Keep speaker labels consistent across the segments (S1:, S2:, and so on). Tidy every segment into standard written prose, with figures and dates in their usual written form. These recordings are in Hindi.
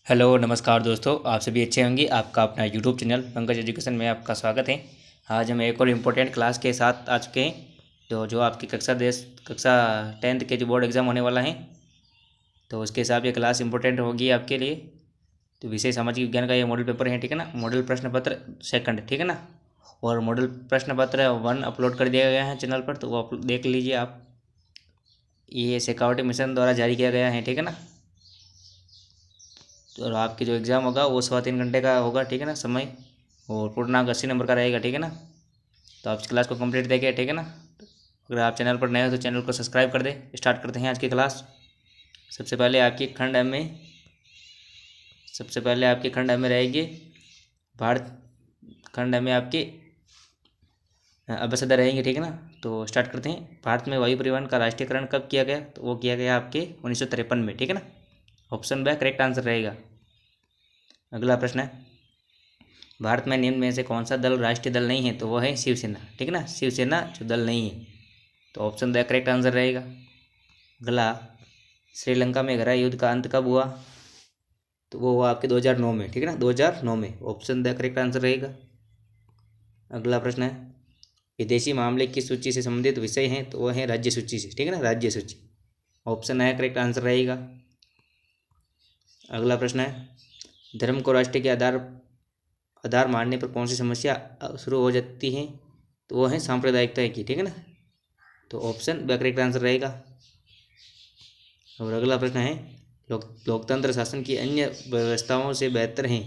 S1: हेलो नमस्कार दोस्तों, आप सभी अच्छे होंगे। आपका अपना यूट्यूब चैनल पंकज एजुकेशन में आपका स्वागत है। आज हम एक और इम्पोर्टेंट क्लास के साथ आ चुके हैं। तो जो आपकी कक्षा 10th के जो बोर्ड एग्ज़ाम होने वाला है, तो उसके हिसाब ये क्लास इंपॉर्टेंट होगी आपके लिए। तो विषय सामाजिक विज्ञान का ये मॉडल पेपर है, ठीक है ना। मॉडल प्रश्न पत्र सेकंड, ठीक है ना। और मॉडल प्रश्न पत्र 1 अपलोड कर दिया गया है चैनल पर, तो वो देख लीजिए आप। ये शेखावटी मिशन द्वारा जारी किया गया है, ठीक है ना। तो आपकी जो एग्ज़ाम होगा वो 3.25 घंटे का होगा, ठीक है ना समय। और पूर्णांक 80 नंबर का रहेगा, ठीक है ना। तो आप इस क्लास को कंप्लीट देखिए, ठीक है ना। अगर आप चैनल पर नए हो तो चैनल को सब्सक्राइब कर दें। स्टार्ट करते हैं आज की क्लास। सबसे पहले आपकी खंड एम में रहेगी भारत। खंड एम में आपकी अम्बेसडर रहेंगे, ठीक है ना। तो स्टार्ट करते हैं। भारत में वायु परिवहन का राष्ट्रीयकरण कब किया गया? तो वो किया गया आपके 1953 में, ठीक है ना। ऑप्शन बी करेक्ट आंसर रहेगा। अगला प्रश्न है, भारत में निम्न में से कौन सा दल राष्ट्रीय दल नहीं है? तो वो है शिवसेना, ठीक है ना। शिवसेना जो दल नहीं है, तो ऑप्शन द करेक्ट आंसर रहेगा। अगला, श्रीलंका में गहरा युद्ध का अंत कब हुआ? तो वो हुआ आपके 2009 में, ठीक है ना। 2009 में, ऑप्शन द करेक्ट आंसर रहेगा। अगला प्रश्न है, विदेशी मामले की सूची से संबंधित विषय हैं? तो वो है राज्य सूची से, ठीक है ना, राज्य सूची। ऑप्शन है करेक्ट आंसर रहेगा। अगला प्रश्न है, धर्म को राष्ट्र के आधार मानने पर कौन सी समस्या शुरू हो जाती है? तो वो है सांप्रदायिकता की, ठीक है ना। तो ऑप्शन ब करेक्ट आंसर रहेगा। और अगला प्रश्न है, लोकतंत्र शासन की अन्य व्यवस्थाओं से बेहतर हैं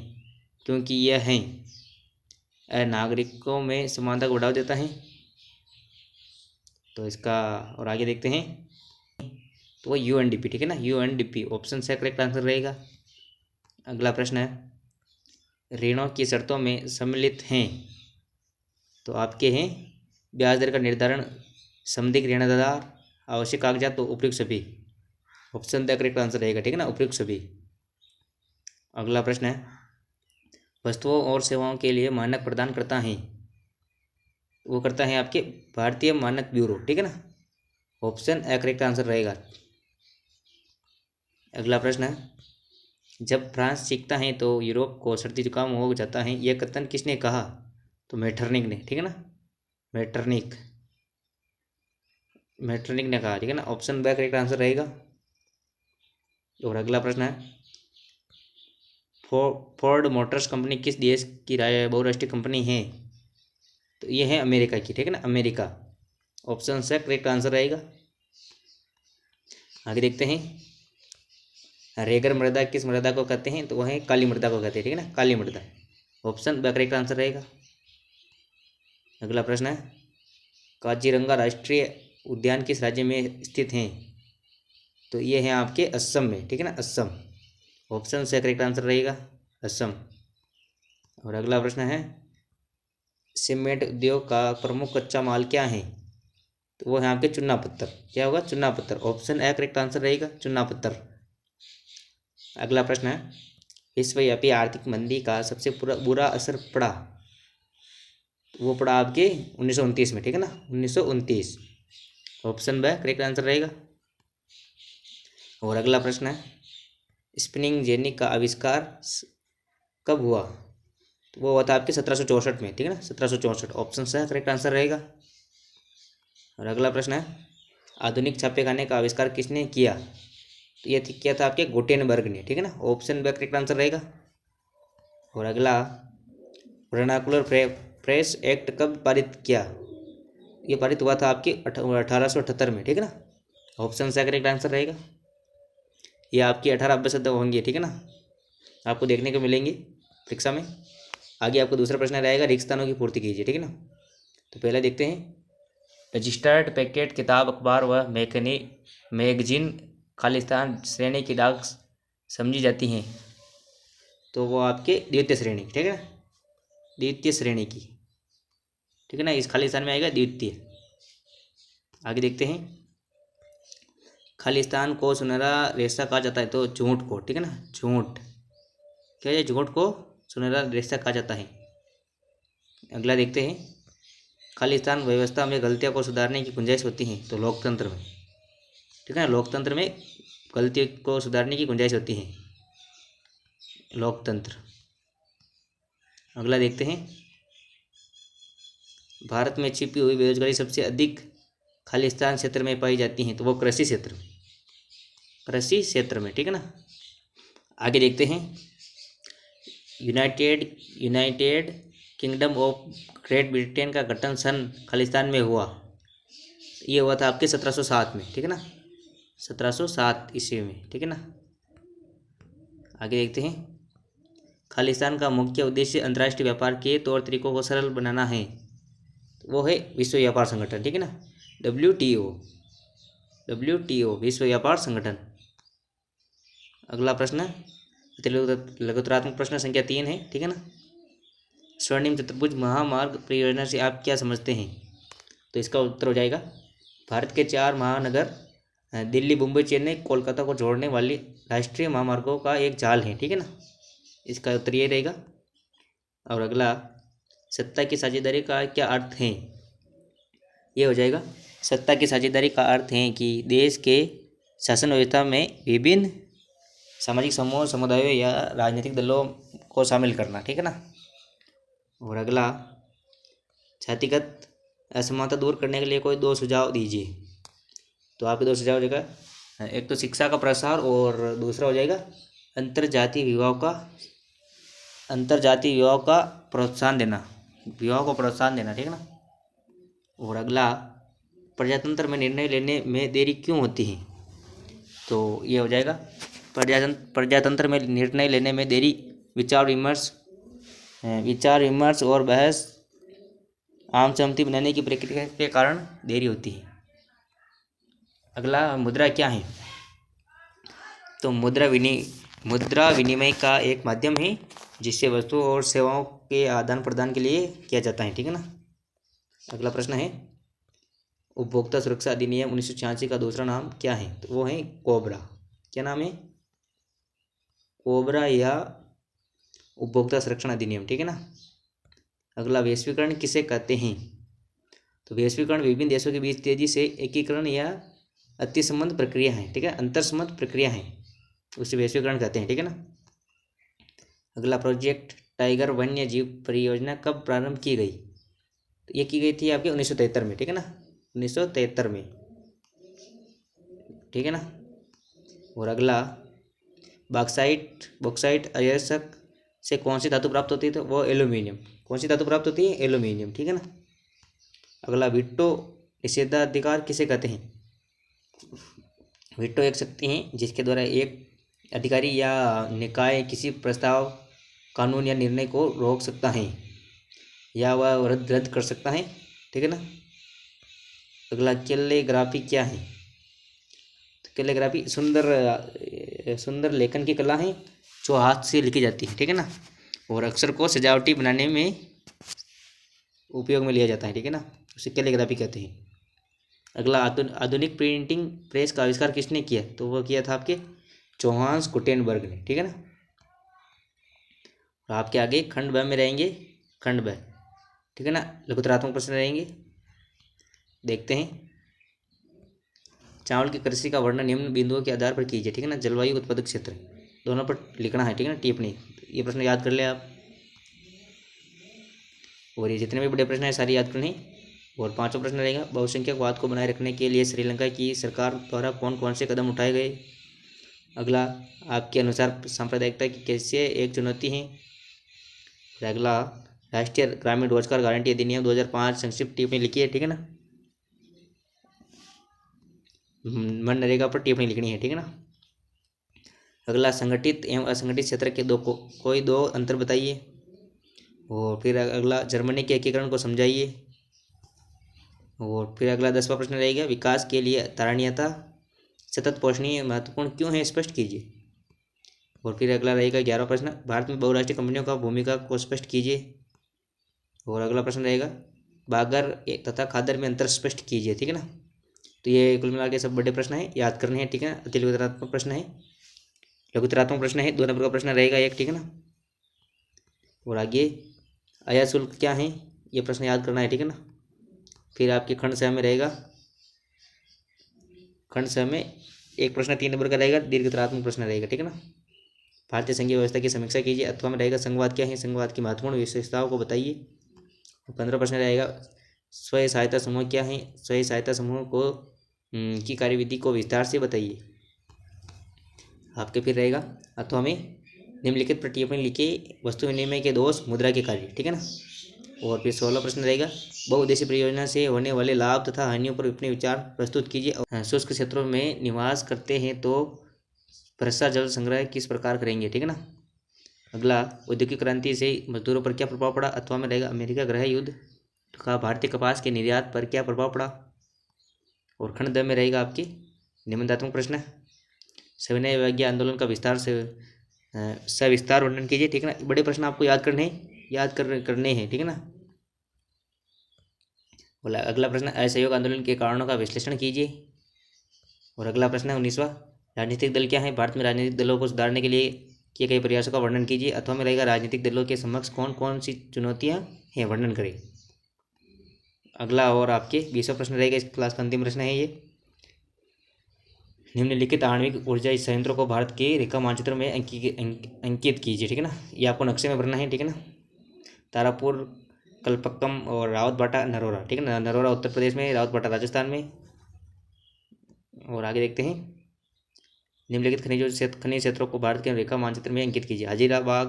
S1: क्योंकि यह है नागरिकों में समानता को बढ़ावा देता है। तो इसका और आगे देखते हैं, तो वो यूएनडीपी, ठीक है ना, यूएनडीपी ऑप्शन से करेक्ट आंसर रहेगा। अगला प्रश्न है, ऋणों की शर्तों में सम्मिलित हैं? तो आपके हैं ब्याज दर का निर्धारण, संदिग्ध ऋणदार, आवश्यक कागजात, तो उपयुक्त सभी। ऑप्शन द करेक्ट आंसर रहेगा, ठीक है ना, उपयुक्त सभी। अगला प्रश्न है, वस्तुओं और सेवाओं के लिए मानक प्रदान करता है? वो करता है आपके भारतीय मानक ब्यूरो, ठीक है ना। ऑप्शन ए करेक्ट आंसर रहेगा। अगला प्रश्न है, जब फ्रांस चीखता है तो यूरोप को सर्दी जुकाम हो जाता है, यह कथन किसने कहा? तो मेटरनिक ने, ठीक है ना, मेटरनिक ने कहा, ठीक है ना। ऑप्शन बी करेक्ट आंसर रहेगा। और अगला प्रश्न है, फोर्ड मोटर्स कंपनी किस देश की बहुराष्ट्रीय कंपनी है? तो ये है अमेरिका की, ठीक है ना, अमेरिका। ऑप्शन से करेक्ट आंसर रहेगा। आगे देखते हैं, रेगर मृदा किस मृदा को कहते हैं? तो वह है काली मृदा को कहते हैं, ठीक है ना, काली मृदा। ऑप्शन ब करेक्ट आंसर रहेगा। अगला प्रश्न है, काजीरंगा राष्ट्रीय उद्यान किस राज्य में स्थित हैं? तो ये है आपके असम में, ठीक है ना, असम। ऑप्शन से करेक्ट आंसर रहेगा, असम। और अगला प्रश्न है, सीमेंट उद्योग का प्रमुख कच्चा माल क्या है? तो वो है आपके चुना पत्थर। क्या होगा? चुना पत्थर। ऑप्शन ए करेक्ट आंसर रहेगा, चुना पत्थर। अगला प्रश्न है, विश्वव्यापी आर्थिक मंदी का सबसे बुरा असर पड़ा? वो पड़ा आपके 1929 में, ठीक है ना, 1929। ऑप्शन ब करेक्ट आंसर रहेगा। और अगला प्रश्न है, स्पिनिंग जेनी का आविष्कार कब हुआ? तो वो हुआ था आपके 1764 में, ठीक है ना, 1764। ऑप्शन से करेक्ट आंसर रहेगा। और अगला प्रश्न है, आधुनिक छापेखाने का आविष्कार किसने किया? तो ये किया था आपके गुटेनबर्ग ने, ठीक है ना। ऑप्शन बी करेक्ट आंसर रहेगा। और अगला, वर्नाकुलर प्रेस एक्ट कब पारित किया? ये पारित हुआ था आपके 1878 में, ठीक है ना। ऑप्शन से करेक्ट आंसर रहेगा। ये आपकी 18 अभ्यास होंगी, ठीक है ना, आपको देखने को मिलेंगे परीक्षा में। आगे आपको दूसरा प्रश्न रहेगा, रिक्त स्थानों की पूर्ति कीजिए, ठीक है ना। तो पहले देखते हैं, रजिस्टर्ड पैकेट किताब अखबार व मैगजीन खालिस्तान श्रेणी की डाक समझी जाती हैं? तो वो आपके द्वितीय श्रेणी, ठीक है, द्वितीय श्रेणी की, ठीक है ना, इस खालिस्तान में आएगा द्वितीय। आगे देखते हैं, खालिस्तान को सुनहरा रेशा कहा जाता है? तो झूठ को, ठीक है ना, झूठ। क्या है? झूठ को सुनहरा रेशा कहा जाता है। अगला देखते हैं, खालिस्तान व्यवस्था में गलतियों को सुधारने की गुंजाइश होती है? तो लोकतंत्र में, ठीक है ना, लोकतंत्र में गलतियों को सुधारने की गुंजाइश होती है। लोकतंत्र। अगला देखते हैं, भारत में छिपी हुई बेरोजगारी सबसे अधिक खालिस्तान क्षेत्र में पाई जाती हैं, तो वो कृषि क्षेत्र, कृषि क्षेत्र में, ठीक है ना। आगे देखते हैं, United kingdom of great Britain का गठन सन खालिस्तान में हुआ। ये हुआ था आपके 1707 में, ठीक है ना, 1707 ईस्वी में, ठीक है ना। आगे देखते हैं, खालिस्तान का मुख्य उद्देश्य अंतर्राष्ट्रीय व्यापार के तौर तरीकों को सरल बनाना है, वो है विश्व व्यापार संगठन, ठीक है ना, WTO विश्व व्यापार संगठन। अगला प्रश्न लघुतरात्मक प्रश्न संख्या 3 है, ठीक है ना। स्वर्णिम चतुर्भुज महामार्ग परियोजना से आप क्या समझते हैं, तो इसका उत्तर हो जाएगा, भारत के 4 महानगर दिल्ली, मुंबई, चेन्नई, कोलकाता को जोड़ने वाली राष्ट्रीय महामार्गों का एक जाल है, ठीक है ना। इसका उत्तर ये रहेगा। और अगला, सत्ता की साझेदारी का क्या अर्थ है, ये हो जाएगा, सत्ता की साझेदारी का अर्थ है कि देश के शासन व्यवस्था में विभिन्न सामाजिक समूहों, समुदायों या राजनीतिक दलों को शामिल करना, ठीक है ना। और अगला, जातिगत असमानता दूर करने के लिए कोई 2 सुझाव दीजिए, तो आपके 2 सुझाव हो जाएगा, एक तो शिक्षा का प्रसार और दूसरा हो जाएगा अंतर्जातीय विवाह का प्रोत्साहन देना, विवाह को प्रोत्साहन देना, ठीक है ना। और अगला, प्रजातंत्र में निर्णय लेने में देरी क्यों होती है, तो ये हो जाएगा, प्रजातंत्र में निर्णय लेने में देरी विचार विमर्श और बहस, आम सहमति बनाने की प्रक्रिया के कारण देरी होती है। अगला, मुद्रा क्या है, तो मुद्रा विनिमय का एक माध्यम है जिससे वस्तुओं और सेवाओं के आदान प्रदान के लिए किया जाता है, ठीक है ना। अगला प्रश्न है, उपभोक्ता सुरक्षा अधिनियम 1986 का दूसरा नाम क्या है, तो वो है कोबरा। क्या नाम है, कोबरा या उपभोक्ता संरक्षण अधिनियम, ठीक है ना। अगला, वैश्वीकरण किसे कहते हैं, तो वैश्वीकरण विभिन्न देशों के बीच तेजी से एकीकरण या अतिसंबंध प्रक्रिया है, ठीक है, अंतर्संबंध प्रक्रिया है, उसे वैश्वीकरण कहते हैं, ठीक है ना। अगला, प्रोजेक्ट टाइगर वन्य जीव परियोजना कब प्रारंभ की गई, तो ये की गई थी आपके 1973 में, ठीक है ना, 1973 में, ठीक है ना। और अगला, बॉक्साइट अयस्क से कौन सी धातु प्राप्त होती है, तो वो एल्यूमिनियम। कौन सी धातु प्राप्त होती है, एल्यूमिनियम, ठीक है ना। अगला, वीटो निषेधाधिकार किसे कहते हैं, वीटो एक शक्ति है जिसके द्वारा एक अधिकारी या निकाय किसी प्रस्ताव, कानून या निर्णय को रोक सकता है या वह रद्द कर सकता है, ठीक है ना। अगला, कैलीग्राफी क्या है, तो कैलीग्राफी सुंदर लेखन की कला है जो हाथ से लिखी जाती है, ठीक है ना, और अक्षर को सजावटी बनाने में उपयोग में लिया जाता है, ठीक है ना, उसे कैलीग्राफी कहते हैं। अगला, आधुनिक प्रिंटिंग प्रेस का आविष्कार किसने किया, तो वो किया था आपके जोहान्स गुटेनबर्ग ने, ठीक है ना। और आपके आगे खंड ब में रहेंगे, खंड ब, ठीक है ना, लघुतरात्मक प्रश्न रहेंगे। देखते हैं, चावल की कृषि का वर्णन निम्न बिंदुओं के आधार पर कीजिए, ठीक है ना, जलवायु, उत्पादक क्षेत्र, दोनों पर लिखना है, ठीक है ना, टिप्पणी। ये प्रश्न याद कर ले आप, और ये जितने भी बड़े प्रश्न हैं सारे याद करने। और 5वां प्रश्न रहेगा, बहुसंख्यकवाद को बनाए रखने के लिए श्रीलंका की सरकार द्वारा कौन कौन से कदम उठाए गए। अगला, आपके अनुसार सांप्रदायिकता की कैसे एक चुनौती है। अगला, राष्ट्रीय ग्रामीण रोजगार गारंटी अधिनियम 2005 संक्षिप्त टिप्पणी लिखी है, ठीक है ना, मनरेगा पर टिप्पणी लिखनी है, ठीक है ना। अगला, संगठित एवं असंगठित क्षेत्र के कोई दो अंतर बताइए। और फिर अगला, जर्मनी के एकीकरण को समझाइए। और फिर अगला 10वां प्रश्न रहेगा, विकास के लिए तारणीयता, सतत पोषणीय महत्वपूर्ण क्यों है, स्पष्ट कीजिए। और फिर अगला रहेगा 11वां प्रश्न, भारत में बहुराष्ट्रीय कंपनियों का भूमिका को स्पष्ट कीजिए। और अगला प्रश्न रहेगा, बागर तथा खादर में अंतर स्पष्ट कीजिए, ठीक है ना। तो ये कुल मिला के सब बड़े प्रश्न है, याद करने हैं, ठीक है ना। अति लघुतरात्मक प्रश्न है, लघुतरात्मक प्रश्न है, 2 नंबर का प्रश्न रहेगा एक, ठीक है ना। और आगे, आयात शुल्क क्या है, ये प्रश्न याद करना है, ठीक है ना। फिर आपके खंड 6 में रहेगा, खंड 6 में एक प्रश्न 3 नंबर का रहेगा, दीर्घतरात्मक प्रश्न रहेगा, ठीक है ना। भारतीय संघीय व्यवस्था की समीक्षा कीजिए। अथवा में रहेगा संघवाद क्या है, संघवाद की महत्वपूर्ण विशेषताओं को बताइए। 15 प्रश्न रहेगा स्वयं सहायता समूह क्या है, स्वयं सहायता समूह को की कार्यविधि को विस्तार से बताइए। आपके फिर रहेगा अथवा में निम्नलिखित पर टिप्पणी लिखिए, वस्तु विनिमय के दोष, मुद्रा के कार्य, ठीक है ना। और फिर 16 प्रश्न रहेगा बहुउद्देशीय परियोजना से होने वाले लाभ तथा हानियों पर अपने विचार प्रस्तुत कीजिए। शुष्क क्षेत्रों में निवास करते हैं तो वर्षा जल संग्रह किस प्रकार करेंगे, ठीक है ना। अगला औद्योगिक क्रांति से मजदूरों पर क्या प्रभाव पड़ा। अथवा में रहेगा अमेरिका गृह युद्ध का भारतीय कपास के निर्यात पर क्या प्रभाव पड़ा। और खंड 2 में रहेगा आपके निबंधात्मक प्रश्न, सविनय अवज्ञा आंदोलन का विस्तार से सविस्तार वर्णन कीजिए, ठीक है ना। बड़े प्रश्न आपको करने हैं, ठीक है ना। बोला अगला प्रश्न असहयोग आंदोलन के कारणों का विश्लेषण कीजिए। और अगला प्रश्न है 19वां, राजनीतिक दल क्या है। भारत में राजनीतिक दलों को सुधारने के लिए किए गए प्रयासों का वर्णन कीजिए। अथवा में रहेगा राजनीतिक दलों के समक्ष कौन कौन सी चुनौतियां हैं, वर्णन करें। अगला और आपके 20वां प्रश्न रहेगा, इस क्लास का अंतिम प्रश्न है ये, निम्नलिखित आणविक ऊर्जा संयंत्रों को भारत के रेखा मानचित्र में अंकित कीजिए, ठीक है ना। ये आपको नक्शे में भरना है, ठीक है ना। तारापुर, कल्पक्कम और रावतबाटा, नरोरा, ठीक है ना। नरोरा उत्तर प्रदेश में, रावतबाटा राजस्थान में। और आगे देखते हैं, निम्नलिखित खनिज क्षेत्रों को भारत के रेखा मानचित्र में अंकित कीजिए। हजीराबाग,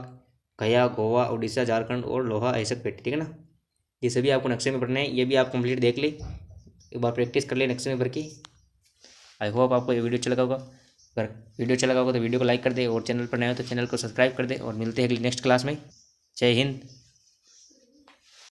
S1: गया, गोवा, उड़ीसा, झारखंड और लोहा ऐसकपेट, ठीक है ना। ये सभी आपको नक्शे में भरना है। ये भी आप कंप्लीट देख ले, एक बार प्रैक्टिस कर ले नक्शे में भर के। आई होप आपको ये वीडियो अच्छा लगा होगा। अगर वीडियो अच्छा लगा होगा तो वीडियो को लाइक कर दे, और चैनल पर नए हो तो चैनल को सब्सक्राइब कर दे। और मिलते हैं अगली नेक्स्ट क्लास में। जय हिंद।